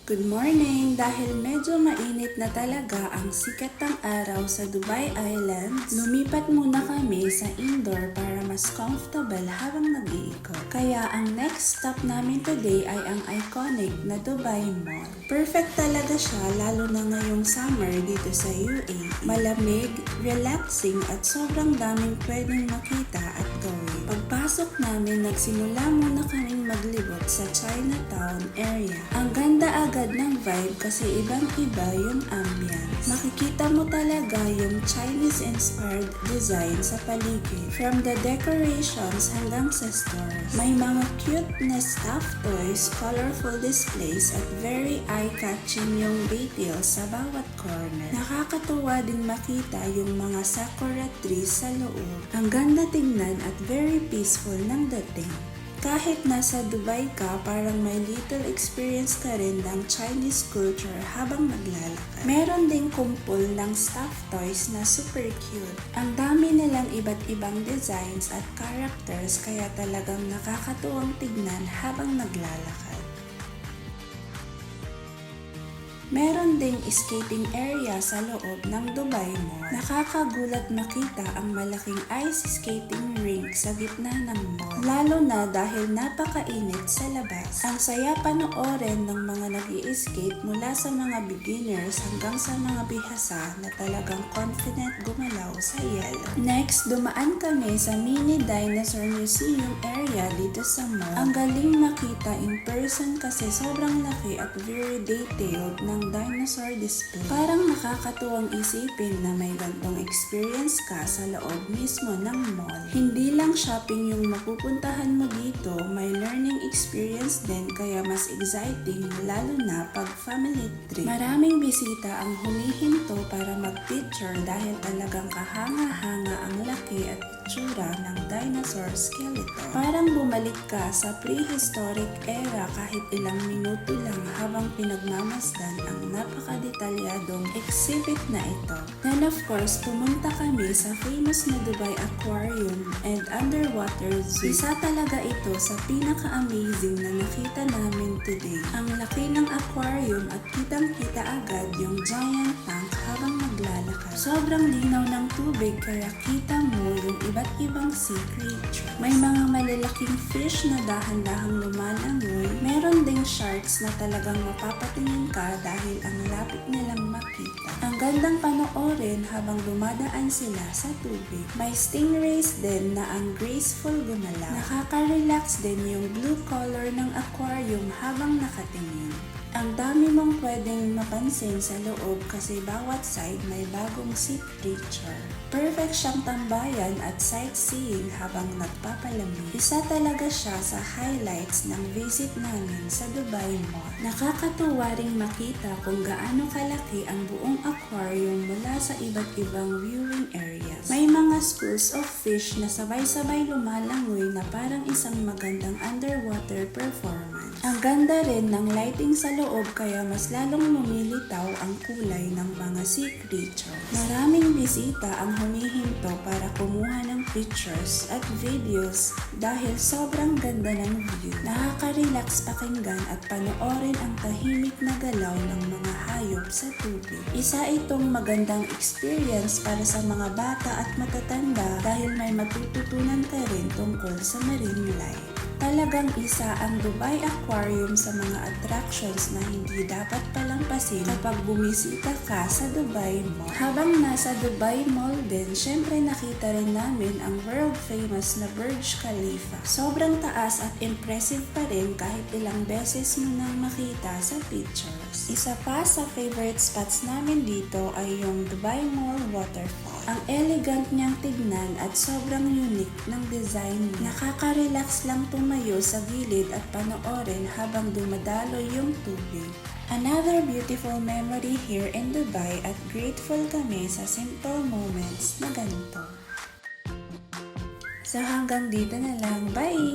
Good morning! Dahil medyo mainit na talaga ang sikat ng araw sa Dubai Islands, lumipat muna kami sa indoor para mas comfortable habang nag-iikot. Kaya ang next stop namin today ay ang iconic na Dubai Mall. Perfect talaga siya lalo na ngayong summer dito sa UAE. Malamig, relaxing at sobrang daming pwedeng makita at gawin. Pagpasok namin, nagsimula muna kaming maglibot sa Chinatown area. Ang ganda agad ng vibe kasi ibang-iba yung ambience. Makikita mo talaga yung Chinese-inspired design sa paligid. From the decorations hanggang sa stores. May mga cute na stuffed toys, colorful displays at very eye-catching yung details sa bawat corner. Nakakatuwa din makita yung mga sakura trees sa loob. Ang ganda tingnan at very peaceful ng dating. Kahit nasa Dubai ka, parang may little experience ka rin ng Chinese culture habang naglalakad. Meron ding kumpol ng stuffed toys na super cute. Ang dami nilang iba't ibang designs at characters kaya talagang nakakatuwang tignan habang naglalakad. Meron ding skating area sa loob ng Dubai Mall. Nakakagulat makita ang malaking ice skating rink sa gitna ng mall. Lalo na dahil napakainit sa labas. Ang saya panoorin ng mga nag-i-skate mula sa mga beginners hanggang sa mga bihasa na talagang confident gumalaw sa yelo. Next, dumaan kami sa mini dinosaur museum area dito sa mall. Ang galing makita in person kasi sobrang laki at very detailed ng dinosaur display. Parang nakakatuwang isipin na may gantong experience ka sa loob mismo ng mall. Hindi lang shopping yung mapupuntahan mo dito, may learning experience din kaya mas exciting lalo na pag family trip. Maraming bisita ang humihinto para mag-picture dahil talagang kahanga-hanga ang laki at itsura ng dinosaur skeleton. Parang bumalik ka sa prehistoric era kahit ilang minuto lang habang pinagmamasdan ang napakadetalyadong exhibit na ito. Then of course, pumunta kami sa famous na Dubai Aquarium and Underwater Zoo. Isa talaga ito sa pinaka-amazing na nakita namin today. Ang laki ng aquarium at kitang-kita agad yung giant tank habang naglalakad. Sobrang linaw ng tubig kaya kita mo yung iba't ibang sea creature. May mga malalaking fish na dahan-dahang lumalangoy. Meron ding sharks na talagang mapapatingin ka dahil ang lapit nilang makita. Ang gandang panoorin habang dumadaan sila sa tubig. May stingrays din na ang graceful gumalaw. Nakaka-relax din yung blue color ng aquarium habang nakatingin. Ang dami mong pwedeng mapansin sa loob kasi bawat side may bagong sea creature. Perfect siyang tambayan at sightseeing habang nagpapalamig. Isa talaga siya sa highlights ng visit namin sa Dubai Mall. Nakakatuwa ring makita kung gaano kalaki ang buong aquarium mula sa iba't ibang viewing areas. May mga schools of fish na sabay-sabay lumalangoy na parang isang magandang underwater performance. Ang ganda rin ng lighting sa loob kaya mas lalong lumilitaw ang kulay ng mga sea creature. Maraming bisita ang humihinto para kumuha ng pictures at videos dahil sobrang ganda ng view. Nakaka-relax pakinggan at panoorin ang tahimik na galaw ng mga hayop sa tubig. Isa itong magandang experience para sa mga bata at matatanda dahil may matututunan ka rin tungkol sa marine life. Talagang isa ang Dubai Aquarium sa mga attractions na hindi dapat palampasin kapag bumisita ka sa Dubai Mall. Habang nasa Dubai Mall din, syempre nakita rin namin ang world famous na Burj Khalifa. Sobrang taas at impressive pa rin kahit ilang beses mo nang makita sa pictures. Isa pa sa favorite spots namin dito ay yung Dubai Mall Waterfall. Ang elegant niyang tignan at sobrang unique ng design niya. Nakaka-relax lang tumayo sa gilid at panoorin habang dumadaloy yung tubig. Another beautiful memory here in Dubai at grateful kami sa simple moments na ganito. So hanggang dito na lang. Bye!